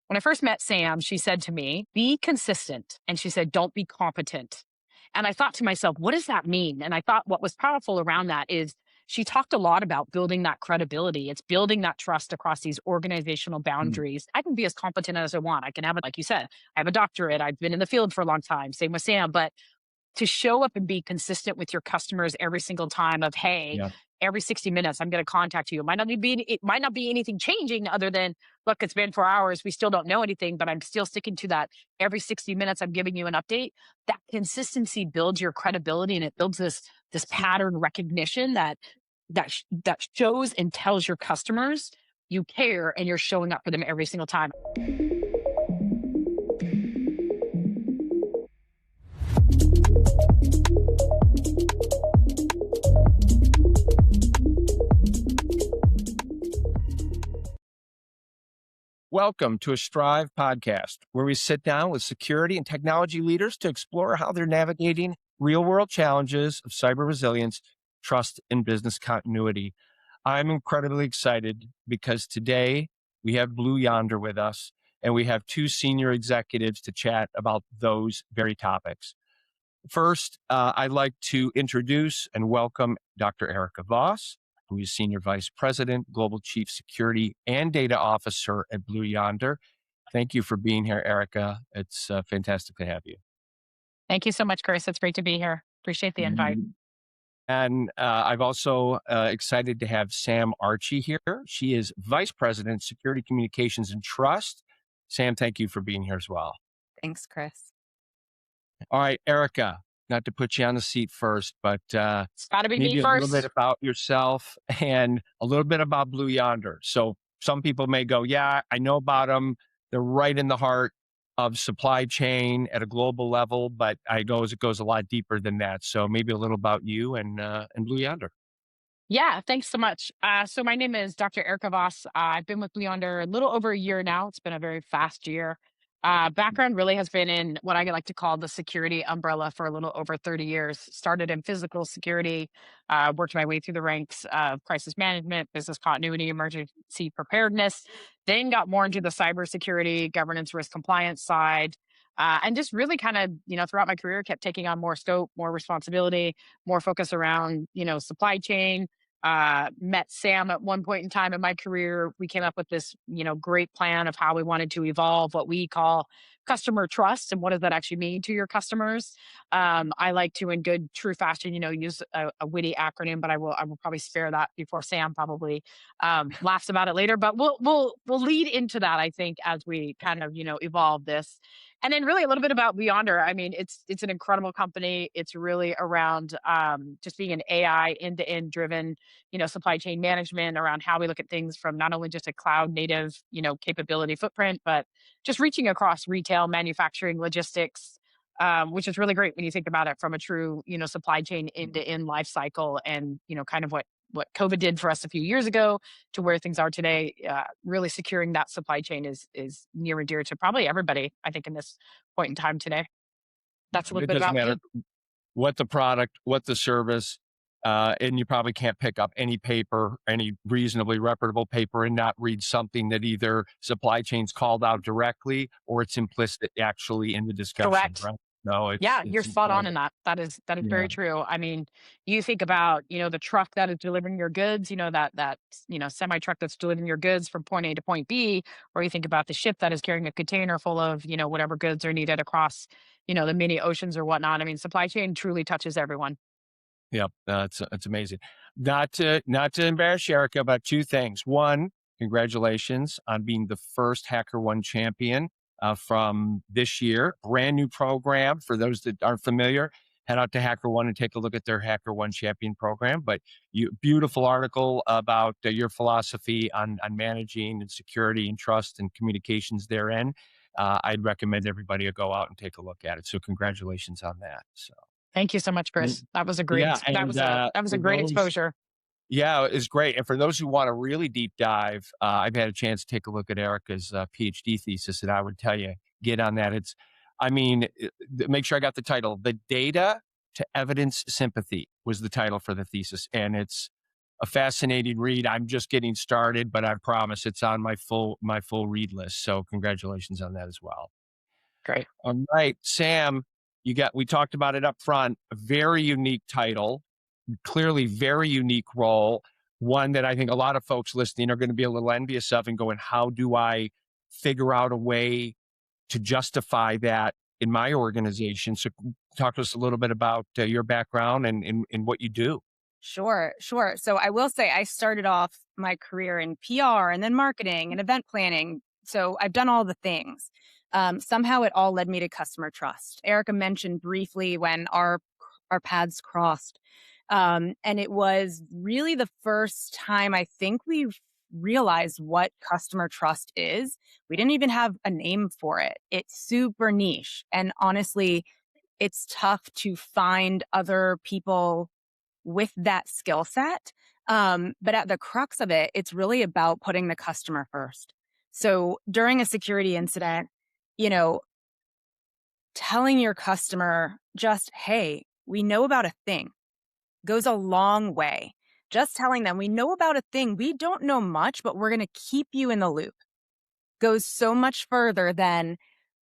when I first met Sam, she said to me, be consistent. And she said, don't be competent. And I thought to myself, what does that mean? And I thought what was powerful around that is she talked a lot about building that credibility. It's building that trust across these organizational Mm. boundaries. I can be as competent as I want. I can have it, like you said, I have a doctorate. I've been in the field for a long time. Same with Sam. But to show up and be consistent with your customers every single time of, hey, Yeah. every 60 minutes I'm going to contact you. It might not be anything changing other than, look, it's been 4 hours, we still don't know anything, but I'm still sticking to that. Every 60 minutes I'm giving you an update. That consistency builds your credibility, and it builds this pattern recognition that shows and tells your customers you care and you're showing up for them every single time. Welcome to a Strive podcast, where we sit down with security and technology leaders to explore how they're navigating real-world challenges of cyber resilience, trust, and business continuity. I'm incredibly excited because today we have Blue Yonder with us, and we have two senior executives to chat about those very topics. First, I'd like to introduce and welcome Dr. Erika Voss, who is Senior Vice President, Global Chief Security and Data Officer at Blue Yonder. Thank you for being here, Erika. It's fantastic to have you. Thank you so much, Chris. It's great to be here. Appreciate the invite. And I've also excited to have Sam Archey here. She is Vice President, Security Communications and Trust. Sam, thank you for being here as well. Thanks, Chris. All right, Erika, not to put you on the seat first, but It's got to be maybe me a first. little bit about yourself and a little bit about Blue Yonder. So some people may go, yeah, I know about them. They're right in the heart of supply chain at a global level, but I know it goes a lot deeper than that. So maybe a little about you and Blue Yonder. Yeah, thanks so much. So my name is Dr. Erika Voss. I've been with Blue Yonder a little over a year now. It's been a very fast year. Background really has been in what I like to call the security umbrella for a little over 30 years. Started in physical security, worked my way through the ranks of crisis management, business continuity, emergency preparedness, then got more into the cybersecurity, governance, risk compliance side. And just really kind of, throughout my career, kept taking on more scope, more responsibility, more focus around, supply chain. Met Sam at one point in time in my career. We came up with this, great plan of how we wanted to evolve what we call customer trust, and what does that actually mean to your customers. I like to, in good true fashion, use a witty acronym, but I will probably spare that before Sam probably laughs about it later. But we'll lead into that, I think, as we kind of evolve this. And then really a little bit about Blue Yonder. I mean, it's an incredible company. It's really around just being an AI end-to-end driven, supply chain management, around how we look at things from not only just a cloud native, capability footprint, but just reaching across retail, manufacturing, logistics, which is really great when you think about it from a true, supply chain end-to-end life cycle, and, kind of what COVID did for us a few years ago to where things are today. Really securing that supply chain is near and dear to probably everybody, I think, in this point in time today. That's a little It bit doesn't about matter me. what the product, what the service, and you probably can't pick up any paper, any reasonably reputable paper, and not read something that either supply chain's called out directly or it's implicit actually in the discussion, Correct. right? No, Yeah, you're it's spot on in incredible. that. That is Yeah. very true. I mean, you think about, the truck that is delivering your goods, that semi truck that's delivering your goods from point A to point B, or you think about the ship that is carrying a container full of, whatever goods are needed across, the many oceans or whatnot. I mean, supply chain truly touches everyone. Yep, it's amazing. Not to embarrass you, Erika, about two things. One, congratulations on being the first HackerOne champion from this year. Brand new program for those that aren't familiar. Head out to HackerOne and take a look at their HackerOne champion program. But beautiful article about your philosophy on managing and security and trust and communications therein. I'd recommend everybody to go out and take a look at it. So congratulations on that. So. Thank you so much, Chris. That was a Yeah, great and that was a for great those, exposure. yeah, it's great. And for those who want to really deep dive, I've had a chance to take a look at Erika's PhD thesis, and I would tell you, get on that. Make sure I got the title. The Data to Evidence Sympathy was the title for the thesis, and it's a fascinating read. I'm just getting started, but I promise it's on my full read list. So congratulations on that as well. Great. All right, Sam, we talked about it up front, a very unique title, clearly very unique role, one that I think a lot of folks listening are going to be a little envious of and going, how do I figure out a way to justify that in my organization? So talk to us a little bit about your background and what you do. Sure, sure. So I will say I started off my career in PR and then marketing and event planning. So I've done all the things. Somehow it all led me to customer trust. Erica mentioned briefly when our paths crossed, and it was really the first time I think we realized what customer trust is. We didn't even have a name for it. It's super niche, and honestly, it's tough to find other people with that skill set. But at the crux of it, it's really about putting the customer first. So during a security incident, you know, telling your customer just, hey, we know about a thing goes a long way. Just telling them we know about a thing, we don't know much, but we're going to keep you in the loop goes so much further than,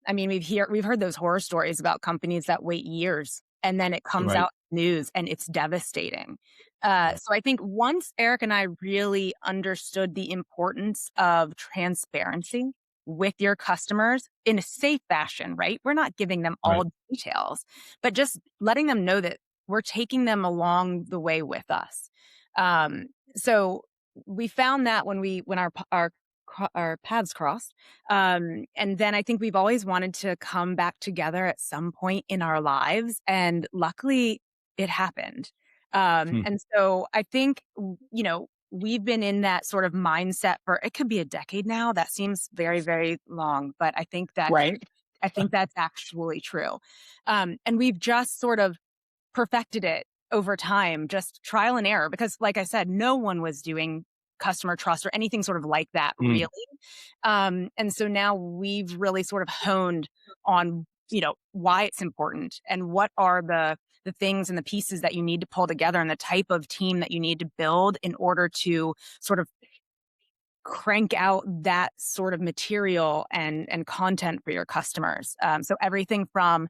I mean, we've heard those horror stories about companies that wait years and then it comes Right. out in the news and it's devastating. Yeah. So I think once Eric and I really understood the importance of transparency with your customers in a safe fashion, right? We're not giving them Right. all details, but just letting them know that we're taking them along the way with us. So we found that when our paths crossed. And then I think we've always wanted to come back together at some point in our lives. And luckily it happened. Hmm. And so I think, we've been in that sort of mindset for, it could be a decade now. That seems very, very long, but Right. I think that's actually true. And we've just sort of perfected it over time, just trial and error, because like I said, no one was doing customer trust or anything sort of like that, Mm. really. And so now we've really sort of honed on, why it's important and what are the things and the pieces that you need to pull together and the type of team that you need to build in order to sort of crank out that sort of material and content for your customers. So everything from,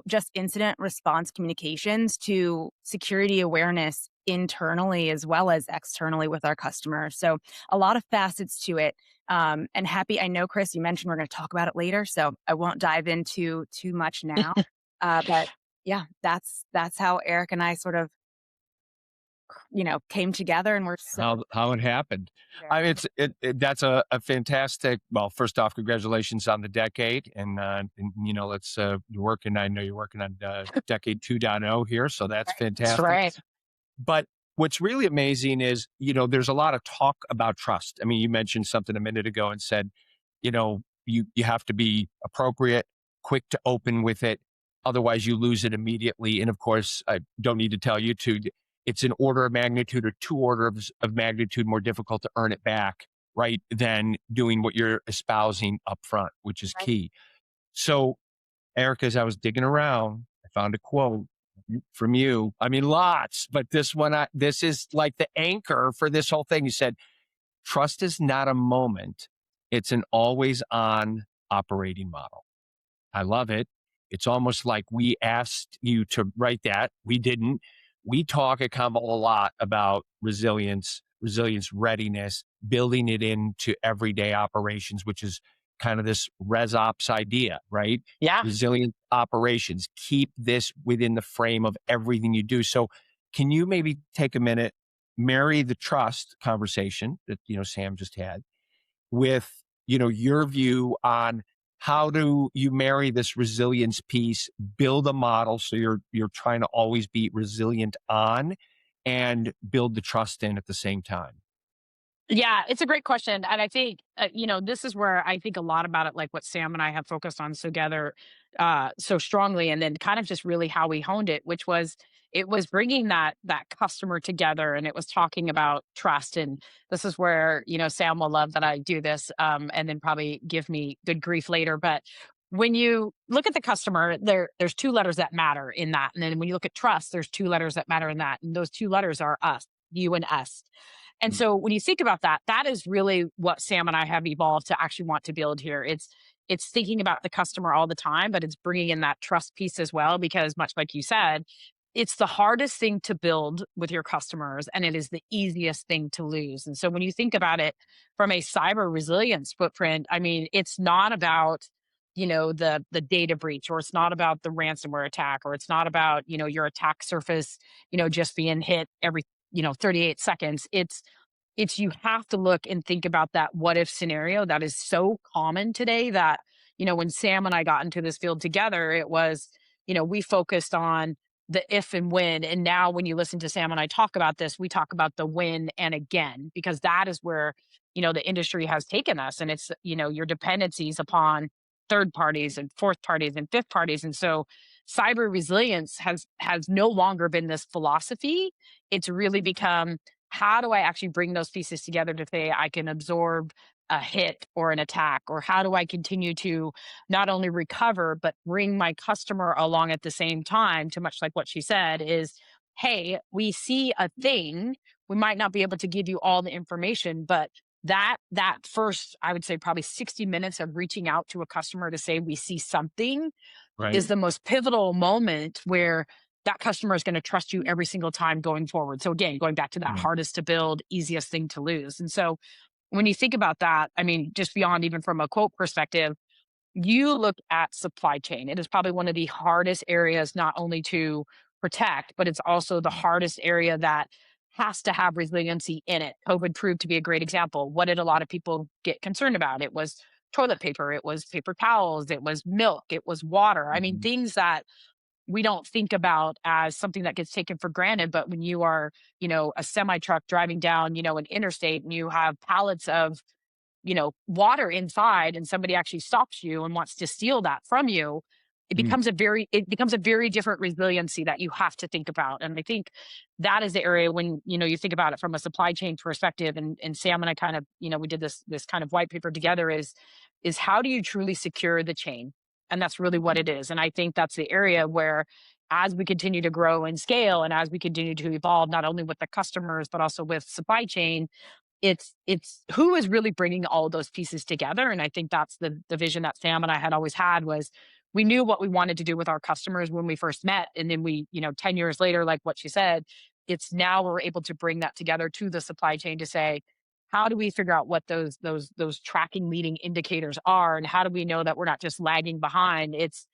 just incident response communications to security awareness internally as well as externally with our customers. So a lot of facets to it. And happy, I know, Chris, you mentioned we're going to talk about it later, so I won't dive into too much now. But yeah, that's how Eric and I sort of, came together, and we're so How it happened. I mean, very. that's a fantastic. Well, first off, congratulations on the decade, and let's you're working. I know you're working on decade 2.0 here, so that's That's fantastic. right. But what's really amazing is, there's a lot of talk about trust. I mean, you mentioned something a minute ago and said, you have to be appropriate, quick to open with it. Otherwise, you lose it immediately. And of course, I don't need to tell you it's an order of magnitude or two orders of magnitude more difficult to earn it back, right? Than doing what you're espousing up front, which is Right. key. So, Erica, as I was digging around, I found a quote from you. I mean, lots, but this is like the anchor for this whole thing. You said, trust is not a moment. It's an always on operating model. I love it. It's almost like we asked you to write that. We didn't. We talk at Commvault a lot about resilience readiness, building it into everyday operations, which is kind of this res ops idea, right? Yeah. Resilient operations. Keep this within the frame of everything you do. So can you maybe take a minute, marry the trust conversation that, Sam just had with, your view on how do you marry this resilience piece, build a model so you're trying to always be resilient on and build the trust in at the same time. Yeah, it's a great question. And I think, this is where I think a lot about it, like what Sam and I have focused on together so strongly. And then kind of just really how we honed it, which was, it was bringing that customer together, and it was talking about trust. And this is where, Sam will love that I do this, and then probably give me good grief later. But when you look at the customer, there's two letters that matter in that. And then when you look at trust, there's two letters that matter in that. And those two letters are us. you and us. And Mm. so when you think about that, that is really what Sam and I have evolved to actually want to build here. It's thinking about the customer all the time, but it's bringing in that trust piece as well, because much like you said, it's the hardest thing to build with your customers and it is the easiest thing to lose. And so when you think about it from a cyber resilience footprint, I mean, it's not about the data breach, or it's not about the ransomware attack, or it's not about your attack surface just being hit every 38 seconds. It's you have to look and think about that what if scenario that is so common today that when Sam and I got into this field together, it was we focused on the if and when. And now when you listen to Sam and I talk about this, we talk about the when and again, because that is where the industry has taken us. And it's your dependencies upon third parties and fourth parties and fifth parties. And so cyber resilience has no longer been this philosophy. It's really become, how do I actually bring those pieces together to say I can absorb a hit or an attack? Or how do I continue to not only recover, but bring my customer along at the same time? To much like what she said is, hey, we see a thing. We might not be able to give you all the information, but that first, I would say probably 60 minutes of reaching out to a customer to say we see something Right. is the most pivotal moment where that customer is going to trust you every single time going forward. So again, going back to that Right. hardest to build, easiest thing to lose. And so when you think about that, I mean, just beyond even from a quote perspective, you look at supply chain. It is probably one of the hardest areas not only to protect, but it's also the hardest area that has to have resiliency in it. COVID proved to be a great example. What did a lot of people get concerned about? It was toilet paper, it was paper towels, it was milk, it was water. I mean, Mhm. things that we don't think about as something that gets taken for granted. But when you are, a semi truck driving down, an interstate, and you have pallets of water inside, and somebody actually stops you and wants to steal that from you, Mm. it becomes a very different resiliency that you have to think about. And I think that is the area when, you think about it from a supply chain perspective, and Sam and I kind of, we did this kind of white paper together, is how do you truly secure the chain? And that's really what it is. And I think that's the area where, as we continue to grow and scale, and as we continue to evolve, not only with the customers, but also with supply chain, it's who is really bringing all of those pieces together. And I think that's the vision that Sam and I had always had, was we knew what we wanted to do with our customers when we first met. And then we, 10 years later, like what she said, it's now we're able to bring that together to the supply chain to say, how do we figure out what those tracking leading indicators are? And how do we know that we're not just lagging behind? It's,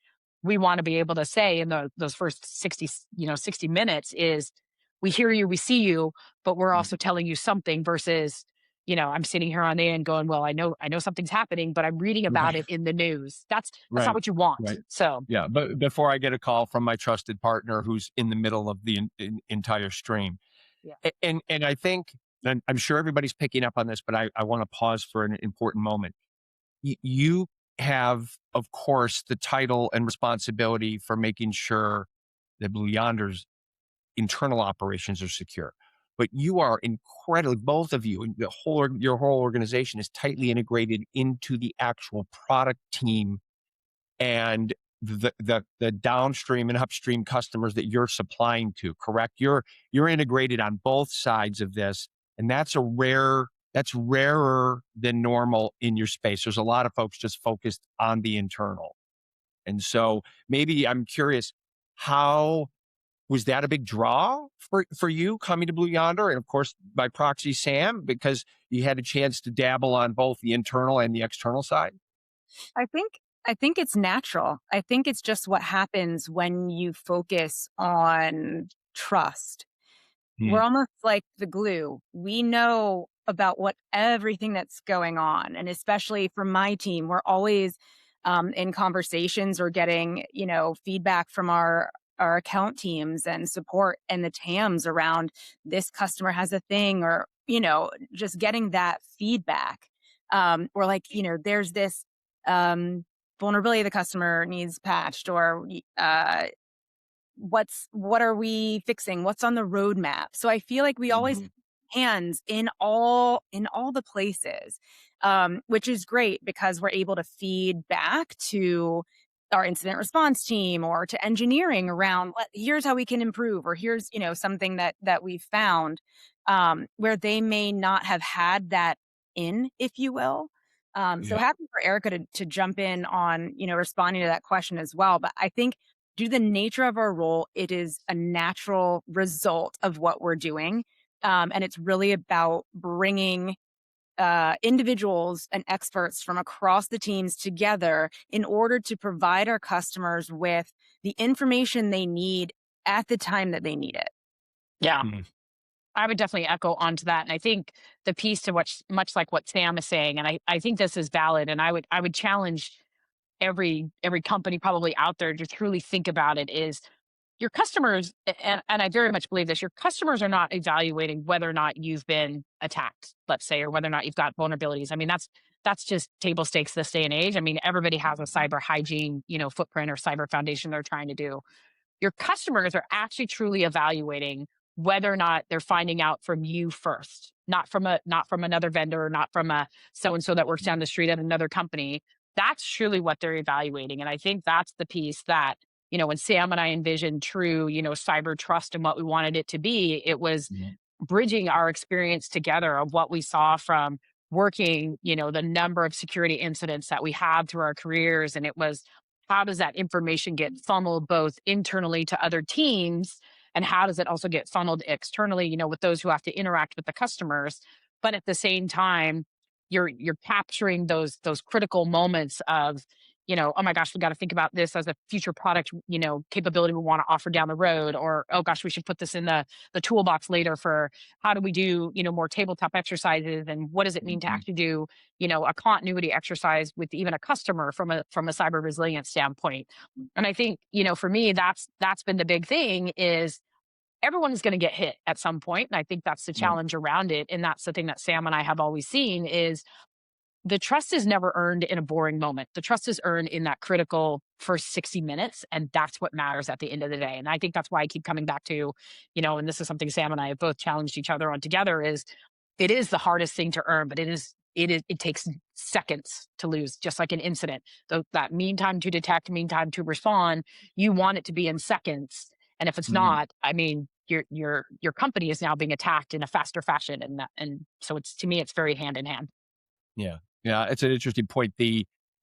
we want to be able to say in those first 60 minutes is, we hear you, we see you, but we're Mm. also telling you something versus, I'm sitting here on the end going, well, I know something's happening, but I'm reading about Right. it in the news. That's not Right. what you want. Right. So Yeah. But before I get a call from my trusted partner who's in the middle of the entire stream, yeah. and I think, and I'm sure everybody's picking up on this, but I want to pause for an important moment. You have, of course, the title and responsibility for making sure that Blue Yonder's internal operations are secure. But you are incredibly, both of you, and your whole organization is tightly integrated into the actual product team and the downstream and upstream customers that you're supplying to. Correct? You're integrated on both sides of this, and that's rarer than normal in your space. There's a lot of folks just focused on the internal, and so maybe I'm curious, how was that a big draw for you coming to Blue Yonder? And of course, by proxy, Sam, because you had a chance to dabble on both the internal and the external side? I think I think it's natural. I think it's just what happens when you focus on trust. We're Hmm. almost like the glue. We know about what everything that's going on. And especially for my team, we're always in conversations or getting, feedback from our account teams and support and the TAMs around this customer has a thing, or, just getting that feedback. Or like, there's this vulnerability the customer needs patched, or what are we fixing, what's on the roadmap. So I feel like we always Mhm. hands in all the places, which is great because we're able to feed back to our incident response team or to engineering around here's how we can improve, or here's something that we've found, where they may not have had that if you will. So Yeah. happy for Erika to jump in on responding to that question as well. But I think due to the nature of our role, it is a natural result of what we're doing, and it's really about bringing individuals and experts from across the teams together in order to provide our customers with the information they need at the time that they need it. Yeah. Mhm. I would definitely echo onto that. And I think the piece to what, much like what Sam is saying, and I think this is valid. And I would challenge every company probably out there to truly think about it is your customers, and I very much believe this, your customers are not evaluating whether or not you've been attacked, let's say, or whether or not you've got vulnerabilities. I mean, that's just table stakes this day and age. I mean, everybody has a cyber hygiene, footprint or cyber foundation they're trying to do. Your customers are actually truly evaluating whether or not they're finding out from you first, not from another vendor, or not from a so and so that works down the street at another company. That's truly what they're evaluating. And I think that's the piece that, when Sam and I envisioned true, cyber trust and what we wanted it to be, it was Mhm. bridging our experience together of what we saw from working, the number of security incidents that we had through our careers. And it was, how does that information get funneled both internally to other teams, and how does it also get funneled externally, with those who have to interact with the customers? But at the same time, you're capturing those critical moments of, oh my gosh, we got to think about this as a future product, capability we want to offer down the road, or oh gosh, we should put this in the toolbox later for how do we do, more tabletop exercises, and what does it mean to Mhm. actually do, a continuity exercise with even a customer from a cyber resilience standpoint. And I think, for me, that's been the big thing is everyone is going to get hit at some point. And I think that's the Yeah. challenge around it. And that's the thing that Sam and I have always seen is the trust is never earned in a boring moment. The trust is earned in that critical first 60 minutes. And that's what matters at the end of the day. And I think that's why I keep coming back to, and this is something Sam and I have both challenged each other on together is it is the hardest thing to earn, but it takes seconds to lose, just like an incident. That mean time to detect, mean time to respond, you want it to be in seconds. And if it's Mhm. not, I mean, your company is now being attacked in a faster fashion. And so it's, to me, it's very hand in hand. Yeah. Yeah. It's an interesting point.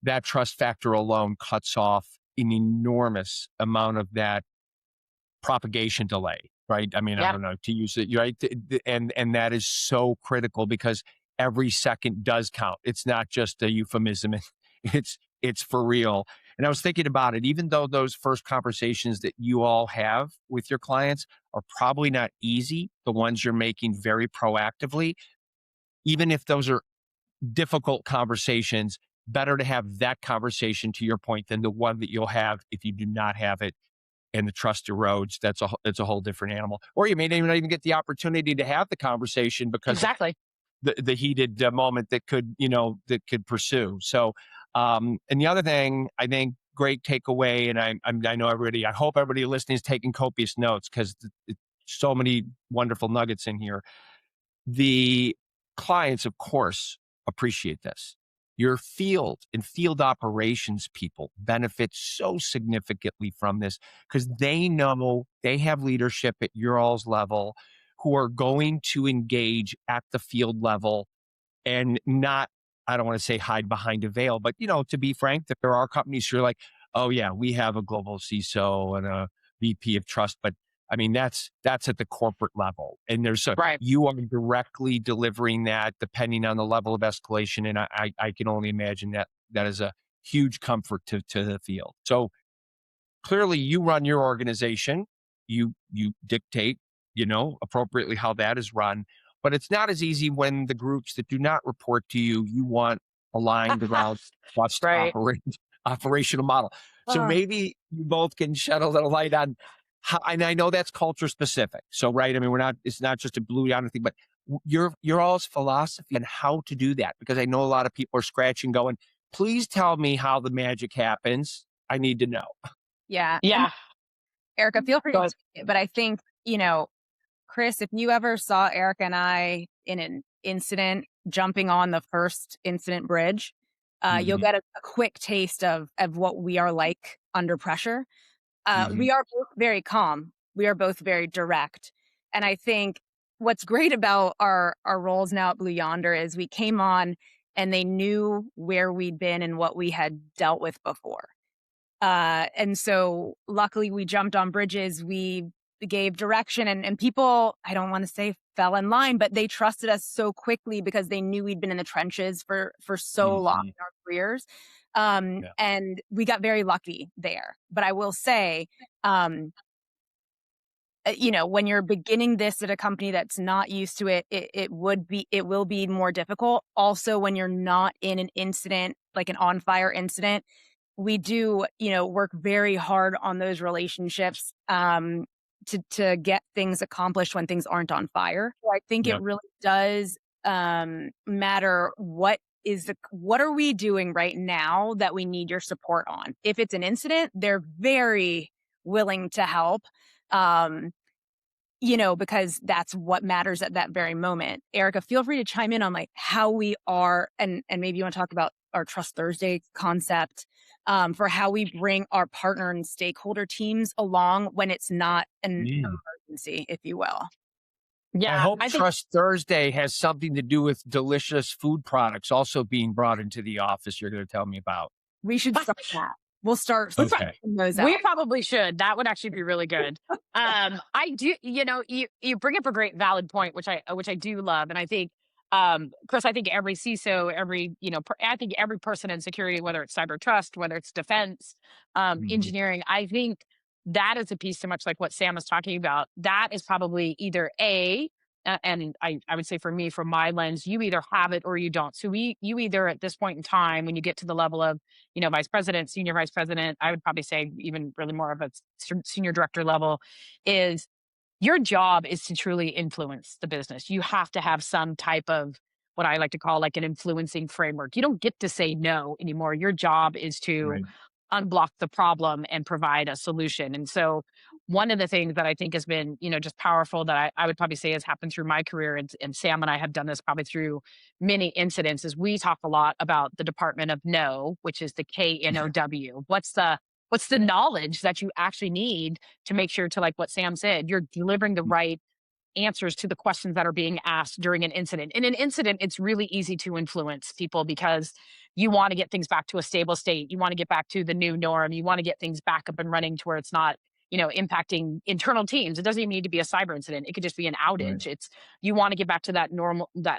That trust factor alone cuts off an enormous amount of that propagation delay, right? I mean, I Yeah. don't know to use it, right? And that is so critical because every second does count. It's not just a euphemism. It's for real. And I was thinking about it, even though those first conversations that you all have with your clients are probably not easy, the ones you're making very proactively, even if those are difficult conversations, better to have that conversation to your point than the one that you'll have if you do not have it and the trust erodes. It's a whole different animal. Or you may not even get the opportunity to have the conversation because of Exactly. the heated moment that could pursue. So, and the other thing I think great takeaway, and I know everybody, I hope everybody listening is taking copious notes because so many wonderful nuggets in here. The clients, of course, appreciate this. Your field and field operations people benefit so significantly from this because they know they have leadership at your all's level who are going to engage at the field level and not, I don't want to say hide behind a veil, but to be frank, that there are companies who are like, oh yeah, we have a global CISO and a VP of trust, but I mean that's at the corporate level, and Right. you are directly delivering that depending on the level of escalation, and I can only imagine that is a huge comfort to the field. So clearly you run your organization, you dictate, appropriately how that is run, but it's not as easy when the groups that do not report to you, you want aligned around trust Right. operational model. So Ah. maybe you both can shed a little light on how, and I know that's culture specific. So, right. I mean, it's not just a Blue Yonder thing, but your all's philosophy on how to do that, because I know a lot of people are scratching going, please tell me how the magic happens. I need to know. Yeah. And Yeah. Erika, feel free Go to ahead. take it. But I think, Chris, if you ever saw Erika and I in an incident jumping on the first incident bridge, You'll get a quick taste of what we are like under pressure. We are both very calm. We are both very direct. And I think what's great about our roles now at Blue Yonder is we came on and they knew where we'd been and what we had dealt with before. And so luckily we jumped on bridges. We gave direction and people, I don't want to say fell in line, but they trusted us so quickly because they knew we'd been in the trenches for so long in our careers. And we got very lucky there. But I will say, when you're beginning this at a company that's not used to it, it will be more difficult. Also, when you're not in an incident, like an on fire incident, we do, work very hard on those relationships, to get things accomplished when things aren't on fire. So I think it really does, matter what are we doing right now that we need your support on. If it's an incident, they're very willing to help. Because that's what matters at that very moment. Erika, feel free to chime in on like how we are, and maybe you want to talk about our Trust Thursday concept, for how we bring our partner and stakeholder teams along when it's not an emergency, if you will. Yeah, I hope Trust Thursday has something to do with delicious food products also being brought into the office you're going to tell me about. We should start that. We'll start. Okay. We probably should. That would actually be really good. I do, you bring up a great valid point, which I do love. And I think, Chris, I think every CISO, I think every person in security, whether it's cyber trust, whether it's defense, engineering, I think that is a piece so much like what Sam is talking about. That is probably either and I would say for me, from my lens, you either have it or you don't. So you either at this point in time, when you get to the level of, vice president, senior vice president, I would probably say even really more of a senior director level, is your job is to truly influence the business. You have to have some type of what I like to call like an influencing framework. You don't get to say no anymore. Your job is to unblock the problem and provide a solution. And so one of the things that I think has been, just powerful that I would probably say has happened through my career, and Sam and I have done this probably through many incidents, is we talk a lot about the Department of No, which is the KNOW. What's the knowledge that you actually need to make sure, to like what Sam said, you're delivering the right answers to the questions that are being asked during an incident. In an incident, it's really easy to influence people because you want to get things back to a stable state. You want to get back to the new norm. You want to get things back up and running to where it's not, impacting internal teams. It doesn't even need to be a cyber incident. It could just be an outage. It's, you want to get back to that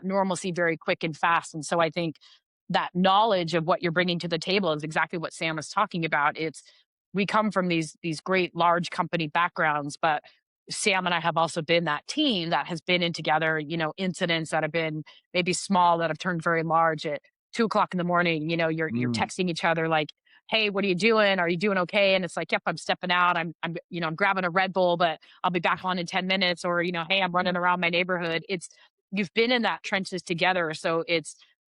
normalcy very quick and fast. And so I think that knowledge of what you're bringing to the table is exactly what Sam is talking about. We come from these great large company backgrounds, but Sam and I have also been that team that has been in together, incidents that have been maybe small that have turned very large at 2:00 in the morning. You're texting each other like, "Hey, what are you doing? Are you doing okay?" And it's like, "Yep, I'm stepping out. I'm grabbing a Red Bull, but I'll be back on in 10 minutes." Or, "Hey, I'm running around my neighborhood." You've been in that trenches together. So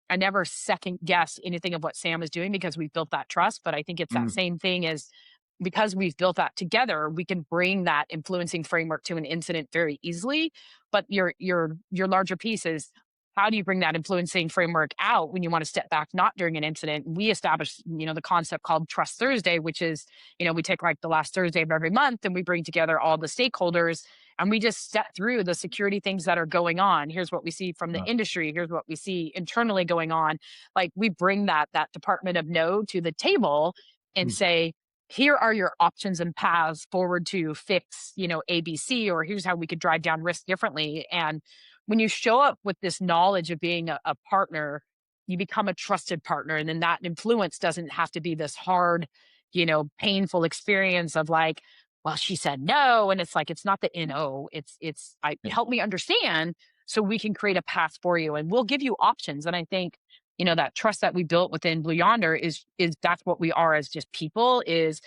I never second guess anything of what Sam is doing because we've built that trust. But I think it's that same thing as, because we've built that together, we can bring that influencing framework to an incident very easily. But your larger piece is, how do you bring that influencing framework out when you want to step back, not during an incident? We established, the concept called Trust Thursday, which is, we take like the last Thursday of every month and we bring together all the stakeholders and we just step through the security things that are going on. Here's what we see from the industry. Here's what we see internally going on. Like, we bring that Department of No to the table and say, here are your options and paths forward to fix, ABC, or here's how we could drive down risk differently. And when you show up with this knowledge of being a partner, you become a trusted partner. And then that influence doesn't have to be this hard, painful experience of like, well, she said no. And it's like, it's not the NO. Help me understand so we can create a path for you and we'll give you options. And I think, that trust that we built within Blue Yonder is that's what we are as just people. Is,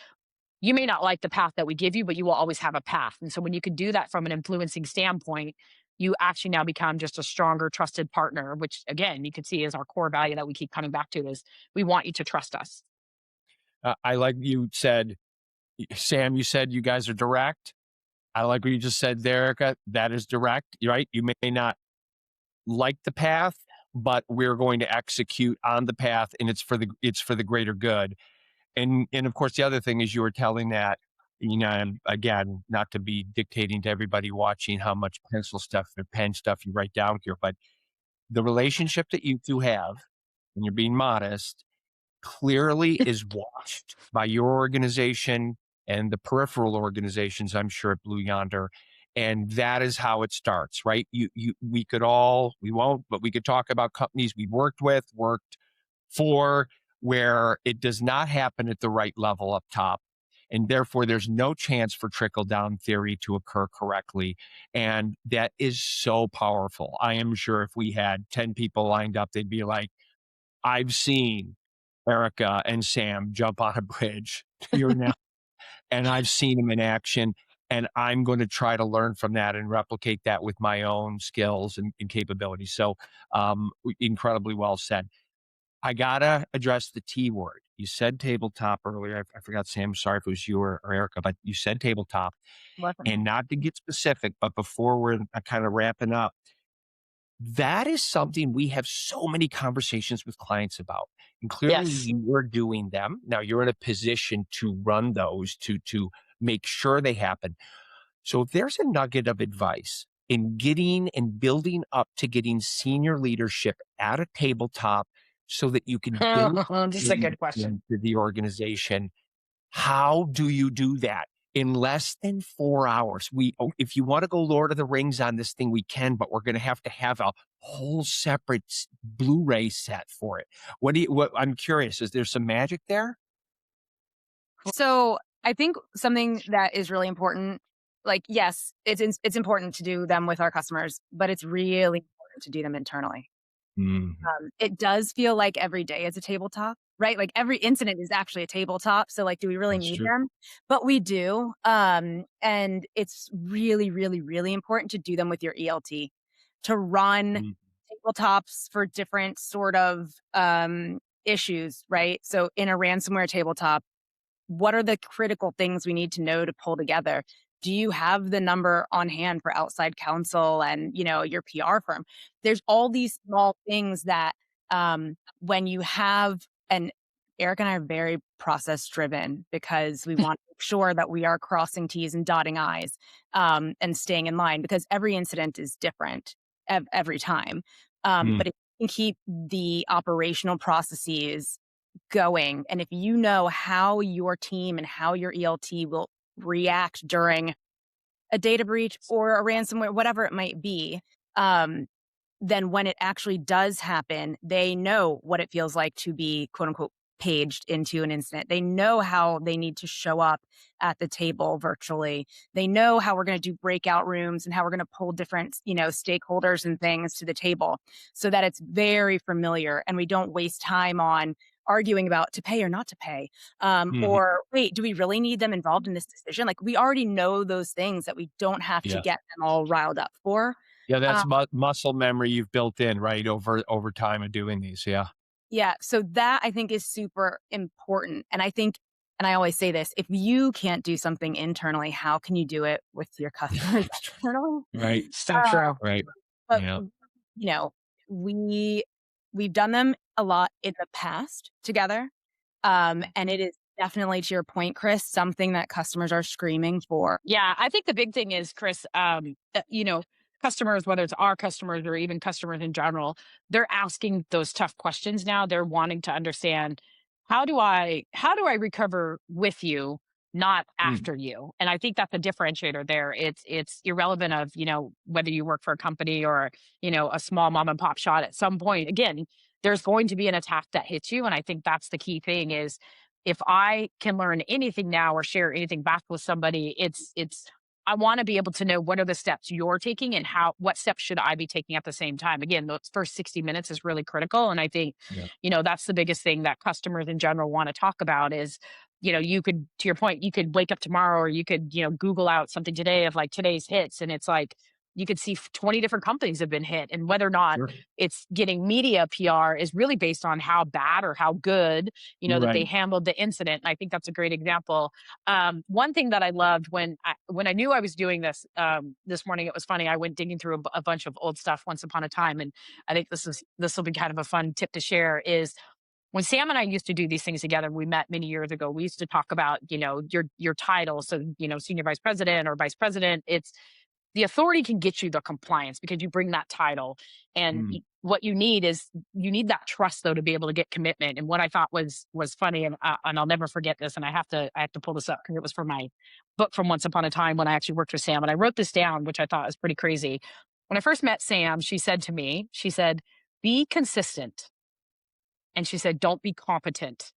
you may not like the path that we give you, but you will always have a path. And so when you can do that from an influencing standpoint, you actually now become just a stronger, trusted partner, which again, you can see is our core value that we keep coming back to, is we want you to trust us. I like you said, Sam, you said you guys are direct. I like what you just said there, Erika. That is direct, right? You may not like the path, but we're going to execute on the path, and it's for the greater good. And of course, the other thing is you were telling that, and again, not to be dictating to everybody watching how much pencil stuff or pen stuff you write down here, but the relationship that you two have, and you're being modest, clearly is watched by your organization and the peripheral organizations, I'm sure, at Blue Yonder. And that is how it starts, right? We won't, but we could talk about companies we worked for, where it does not happen at the right level up top. And therefore, there's no chance for trickle down theory to occur correctly. And that is so powerful. I am sure if we had 10 people lined up, they'd be like, I've seen Erika and Sam jump on a bridge here now, and I've seen them in action. And I'm going to try to learn from that and replicate that with my own skills and capabilities. So, incredibly well said. I gotta address the T word. You said tabletop earlier. I forgot, Sam. Sorry if it was you or Erika, but you said tabletop. Wasn't And me. not to get specific, but before we're kind of wrapping up, that is something we have so many conversations with clients about. And clearly Yes. you are doing them. Now you're in a position to run those, to make sure they happen. So if there's a nugget of advice in getting and building up to getting senior leadership at a tabletop so that you can build This is a good question. into the organization, how do you do that? In less than 4 hours, if you want to go Lord of the Rings on this thing, we can, but we're going to have a whole separate Blu-ray set for it. I'm curious, is there some magic there? So I think something that is really important, like, yes, it's important to do them with our customers, but it's really important to do them internally. Mm, It does feel like every day is a tabletop, right? Like every incident is actually a tabletop. So like, do we really that's need true. them? But we do. And it's really, really, really important to do them with your ELT, to run Mm, tabletops for different sort of issues, right? So in a ransomware tabletop, what are the critical things we need to know to pull together? Do you have the number on hand for outside counsel and, your PR firm? There's all these small things that, when you have, and Eric and I are very process driven because we want to make sure that we are crossing T's and dotting I's, and staying in line, because every incident is different every time. mm, But if you can keep the operational processes going, and if you know how your team and how your ELT will react during a data breach or a ransomware, whatever it might be, then when it actually does happen, they know what it feels like to be, quote unquote, paged into an incident. They know how they need to show up at the table virtually. They know how we're going to do breakout rooms and how we're going to pull different, stakeholders and things to the table, so that it's very familiar and we don't waste time on arguing about to pay or not to pay. mhm. Or wait, do we really need them involved in this decision? Like, we already know those things that we don't have to Yeah. get them all riled up for. Yeah, Um, that's muscle memory you've built in, right, over time of doing these. Yeah. Yeah. So that, I think, is super important. And I think, and I always say this, if you can't do something internally, how can you do it with your customers externally? Right. So Uh, true. Right. but Yeah. you know, we we've done them a lot in the past together. And it is definitely, to your point, Chris, something that customers are screaming for. Yeah, I think the big thing is, Chris, customers, whether it's our customers or even customers in general, they're asking those tough questions now. They're wanting to understand, how do I recover with you, not Mm, after you? And I think that's a differentiator there. It's irrelevant of, whether you work for a company or, a small mom and pop shop. At some point, again, there's going to be an attack that hits you. And I think that's the key thing is, if I can learn anything now or share anything back with somebody, it's I want to be able to know what are the steps you're taking and what steps should I be taking at the same time. Again, those first 60 minutes is really critical. And I think, yeah. that's the biggest thing that customers in general want to talk about is, you could, to your point, you could wake up tomorrow or you could, Google out something today of like today's hits. And it's like, you could see 20 different companies have been hit, and whether or not Sure. it's getting media PR is really based on how bad or how good, that they Right. handled the incident. And I think that's a great example. One thing that I loved when I knew I was doing this morning, it was funny. I went digging through a bunch of old stuff once upon a time, and I think this will be kind of a fun tip to share. Is when Sam and I used to do these things together, we met many years ago. We used to talk about, your title. So, senior vice president or vice president. It's the authority can get you the compliance because you bring that title. And Mm. what you need is you need that trust though to be able to get commitment. And what I thought was funny, and I'll never forget this. And I have to pull this up because it was from my book from Once Upon a Time when I actually worked with Sam. And I wrote this down, which I thought was pretty crazy. When I first met Sam, she said to me, she said, "Be consistent." And she said, "Don't be competent."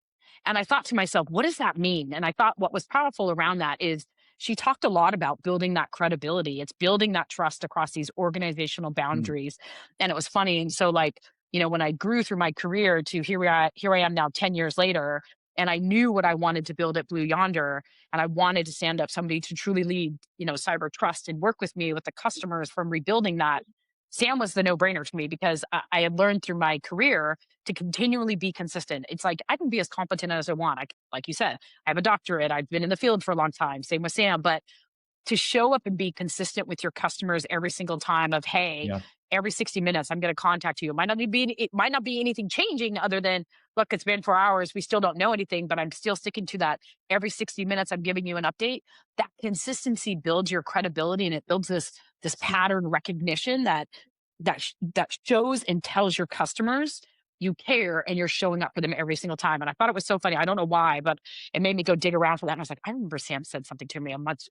And I thought to myself, what does that mean? And I thought what was powerful around that is she talked a lot about building that credibility. It's building that trust across these organizational Mm. boundaries. And it was funny. And so, like, when I grew through my career to here I am now 10 years later, and I knew what I wanted to build at Blue Yonder, and I wanted to stand up somebody to truly lead, cyber trust and work with me with the customers from rebuilding that. Sam was the no brainer to me because I had learned through my career to continually be consistent. It's like I can be as competent as I want. Like you said, I have a doctorate. I've been in the field for a long time. Same with Sam. But to show up and be consistent with your customers every single time of, hey, Yeah. every 60 minutes I'm going to contact you. It might not be anything changing other than, look, it's been 4 hours, we still don't know anything, but I'm still sticking to that. Every 60 minutes I'm giving you an update. That consistency builds your credibility, and it builds this pattern recognition that shows and tells your customers you care and you're showing up for them every single time. And I thought it was so funny. I don't know why, but it made me go dig around for that. And I was like, I remember Sam said something to me amongst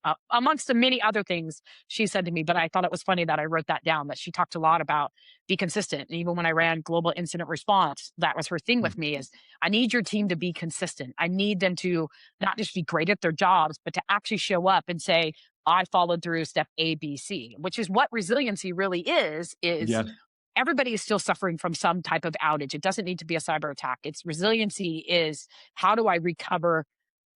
the many other things she said to me. But I thought it was funny that I wrote that down, that she talked a lot about be consistent. And even when I ran global incident response, that was her thing Mm. with me is I need your team to be consistent. I need them to not just be great at their jobs, but to actually show up and say, I followed through step A, B, C, which is what resiliency really is Yes. everybody is still suffering from some type of outage. It doesn't need to be a cyber attack. It's resiliency is how do I recover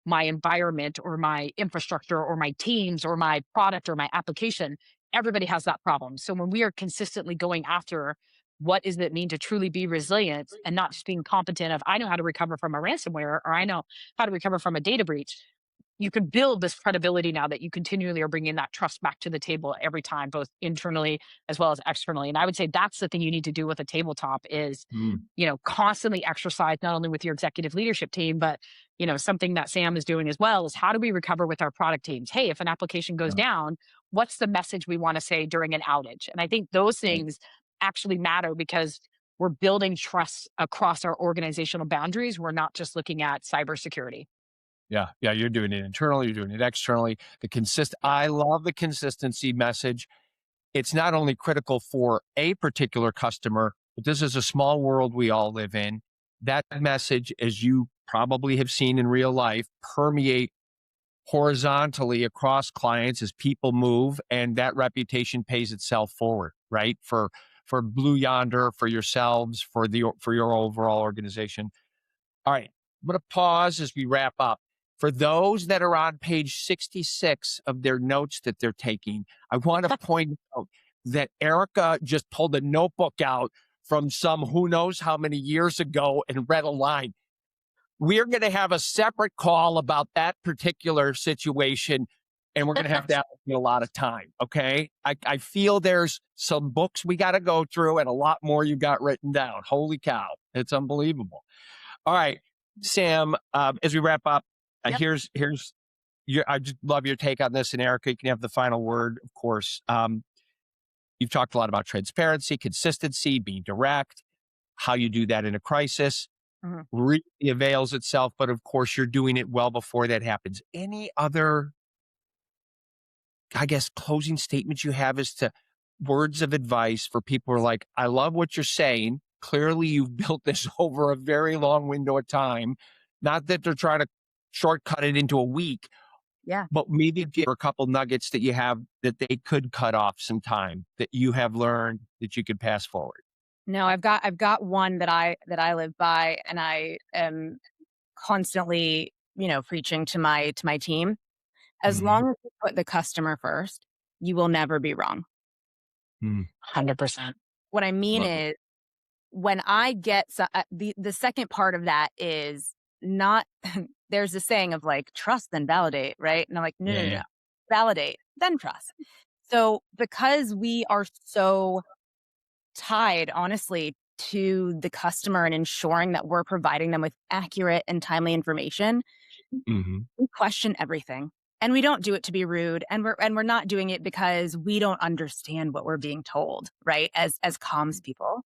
my environment or my infrastructure or my teams or my product or my application? Everybody has that problem. So when we are consistently going after what does it mean to truly be resilient and not just being competent of I know how to recover from a ransomware or I know how to recover from a data breach, you can build this credibility now that you continually are bringing that trust back to the table every time, both internally as well as externally. And I would say that's the thing you need to do with a tabletop is, Mm. constantly exercise not only with your executive leadership team, but, something that Sam is doing as well is how do we recover with our product teams? Hey, if an application goes Yeah. down, what's the message we want to say during an outage? And I think those Right. things actually matter because we're building trust across our organizational boundaries. We're not just looking at cybersecurity. Yeah. Yeah. You're doing it internally. You're doing it externally. I love the consistency message. It's not only critical for a particular customer, but this is a small world we all live in. That message, as you probably have seen in real life, permeate horizontally across clients as people move, and that reputation pays itself forward, right? For Blue Yonder, for yourselves, for your overall organization. All right, I'm going to pause as we wrap up. For those that are on page 66 of their notes that they're taking, I want to point out that Erika just pulled a notebook out from some who knows how many years ago and read a line. We're going to have a separate call about that particular situation, and we're going to have to allocate a lot of time. Okay. I feel there's some books we got to go through and a lot more you got written down. Holy cow. It's unbelievable. All right, Sam, as we wrap up, Yep. here's I just love your take on this. And Erika, you can have the final word, of course. You've talked a lot about transparency, consistency, being direct, how you do that in a crisis. Mhm. Really avails itself, but of course, you're doing it well before that happens. Any other, I guess, closing statements you have as to words of advice for people who are like, I love what you're saying. Clearly, you've built this over a very long window of time. Not that they're trying to shortcut it into a week, Yeah. but maybe give a couple nuggets that you have that they could cut off some time that you have learned that you could pass forward. No, I've got one that I live by, and I am constantly, preaching to my team. As Mhm. long as you put the customer first, you will never be wrong. 100%. What I mean Love it. is, when I get the second part of that is not there's a saying of like trust then validate, right? And I'm like, no, Yeah, no, no, yeah. no. Validate, then trust. So because we are so tied, honestly, to the customer and ensuring that we're providing them with accurate and timely information, Hmm. we question everything. And we don't do it to be rude, and we're not doing it because we don't understand what we're being told, right? As comms people,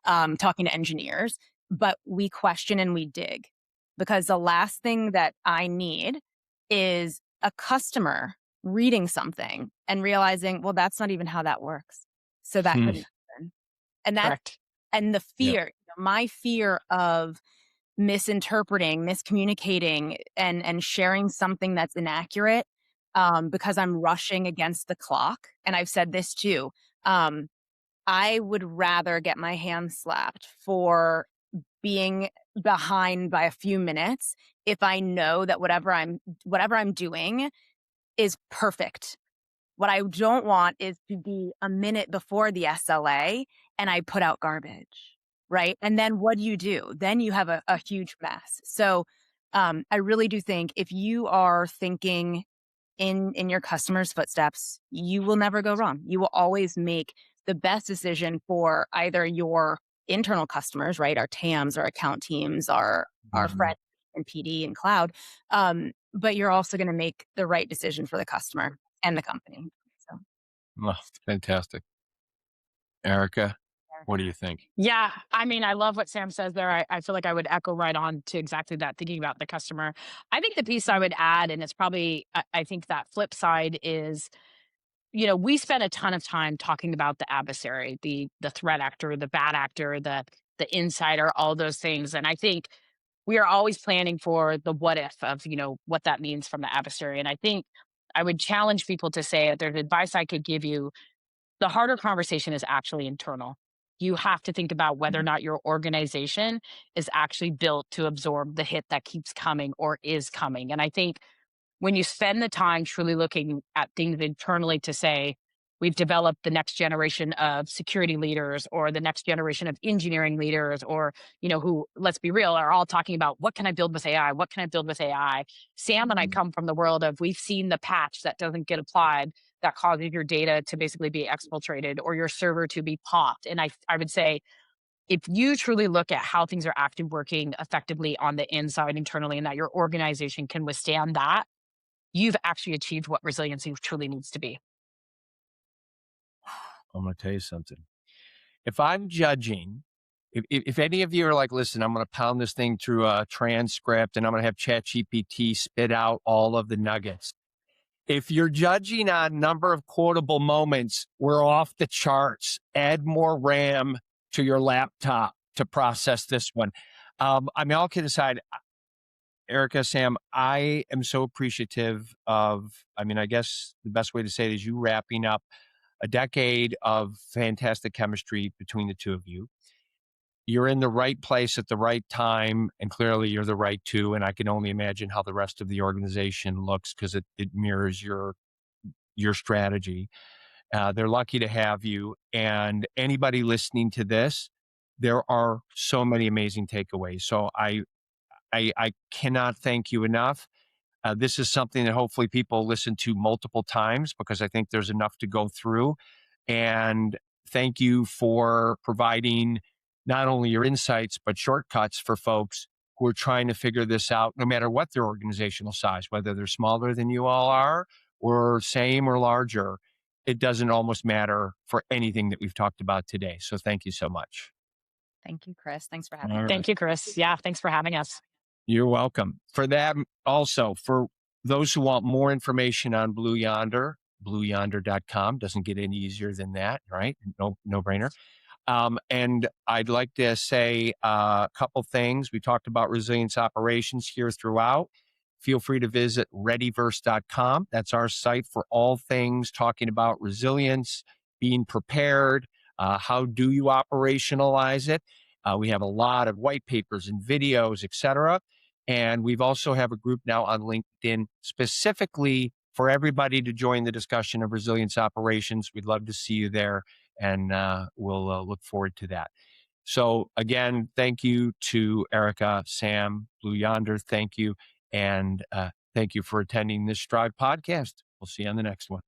talking to engineers, but we question and we dig, because the last thing that I need is a customer reading something and realizing, well, that's not even how that works. So that couldn't happen. And that Correct. and the Yep. fear, my fear of misinterpreting, miscommunicating, and sharing something that's inaccurate, because I'm rushing against the clock. And I've said this too. I would rather get my hand slapped for being behind by a few minutes if I know that whatever I'm doing is perfect. What I don't want is to be a minute before the SLA and I put out garbage, right? And then what do? Then you have a huge mess. So I really do think if you are thinking in your customer's footsteps, you will never go wrong. You will always make the best decision for either your internal customers, right? Our TAMs, our account teams, our Mhm. friends in PD and cloud. But you're also going to make the right decision for the customer and the company. So, Oh, fantastic. Erika, yeah. what do you think? Yeah, I mean, I love what Sam says there. I feel like I would echo right on to exactly that, thinking about the customer. I think the piece I would add, and it's probably, I think that flip side is, we spend a ton of time talking about the adversary, the threat actor, the bad actor, the insider, all those things. And I think we are always planning for the what if of, what that means from the adversary. And I think I would challenge people to say, if there's advice I could give you, the harder conversation is actually internal. You have to think about whether or not your organization is actually built to absorb the hit that keeps coming or is coming. And I think when you spend the time truly looking at things internally to say, we've developed the next generation of security leaders or the next generation of engineering leaders, or, who, let's be real, are all talking about what can I build with AI? What can I build with AI? Sam and I come from the world of we've seen the patch that doesn't get applied that causes your data to basically be exfiltrated or your server to be popped. And I would say, if you truly look at how things are actually working effectively on the inside internally and that your organization can withstand that, you've actually achieved what resiliency truly needs to be. I'm going to tell you something. If I'm judging, if any of you are like, listen, I'm going to pound this thing through a transcript and I'm going to have ChatGPT spit out all of the nuggets. If you're judging on number of quotable moments, we're off the charts. Add more RAM to your laptop to process this one. I mean, all kidding aside, Erika, Sam, I am so appreciative of, I guess the best way to say it is you wrapping up a decade of fantastic chemistry between the two of you. You're in the right place at the right time, and clearly you're the right two. And I can only imagine how the rest of the organization looks because it mirrors your strategy. They're lucky to have you. And anybody listening to this, there are so many amazing takeaways. So I cannot thank you enough. This is something that hopefully people listen to multiple times because I think there's enough to go through. And thank you for providing not only your insights, but shortcuts for folks who are trying to figure this out, no matter what their organizational size, whether they're smaller than you all are or same or larger. It doesn't almost matter for anything that we've talked about today. So thank you so much. Thank you, Chris. Thanks for having All me. right. Thank you, Chris. Yeah, thanks for having us. You're welcome. For that, also, for those who want more information on Blue Yonder, blueyonder.com doesn't get any easier than that, right? No brainer. And I'd like to say a couple things. We talked about resilience operations here throughout. Feel free to visit readyverse.com. That's our site for all things talking about resilience, being prepared. How do you operationalize it? We have a lot of white papers and videos, etc. And we've also have a group now on LinkedIn specifically for everybody to join the discussion of resilience operations. We'd love to see you there. and we'll look forward to that. So again, thank you to Erika, Sam, Blue Yonder. Thank you. And thank you for attending this Strive podcast. We'll see you on the next one.